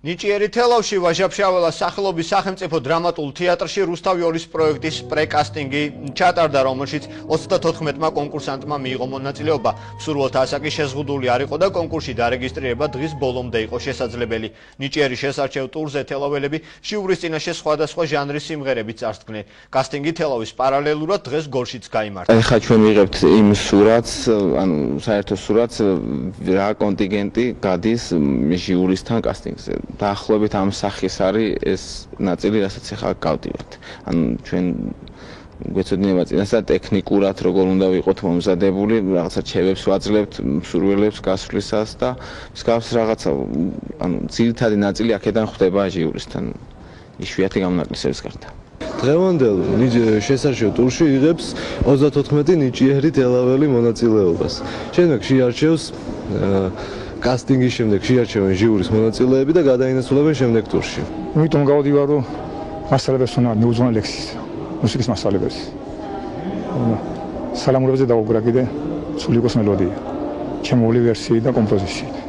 ნიჭიერი თელავში ვაჟა-ფშაველას სახელობის სახელმწიფო დრამატულ თეატრში რუსთავი 2-ის პროექტის პრეკასტინგი ჩატარდა, რომელშიც 34-მა კონკურსანტმა მიიღო მონაწილეობა. მსურველთა ასაკი შეზღუდული არ იყო და კონკურსში დარეგისტრირება დღის ბოლომდე იყო შესაძლებელი. ნიჭიერი შესარჩევ ტურზე თელაველები ჟიურის წინაშე სხვადასხვა ჟანრის სიმღერებით წარსდგნენ. კასტინგი თელავის პარალელურად დღეს გორშიც გაიმართა. ეხლა ჩვენ ვიღებთ იმ სურათს, ანუ საერთო სურათს, რა კონტინგენტი გადის ჟიურისთან კასტინგზე. დაახლოებით ამ სახის არის ეს ნაწილი, რასაც ახლა გავდივართ. ანუ ჩვენ გვეცოდინება წინასწარ ტექნიკურად როგორ უნდა ვიყოთ მომზადებული, რაღაცა ჩევებს ვაძლევთ მსურველებს გასვლისას და მსგავს რაღაცა, ანუ ძირითადი ნაწილი აქედან ხდება ჟიურისთან იშვიათი გამონაკლისების გარდა. დღევანდელ შესარჩევ ტურში იღებს 34 ნიჭიერი თელაველი მონაწილეობას. შემდეგ შეარჩევს კასტინგის შემდეგ შეარჩევენ ჟიურის მონაწილეები და გადაინაცვლებენ შემდეგ ტურში. იმიტომ გავდივარ, რომ მასწავლებელს უნდა მიუძღვნა ლექსის, მუსიკის მასწავლებელს. სალამურებზე დავუგრა კიდე სულიკოს მელოდია, ჩემული ვერსიით და კომპოზიციით.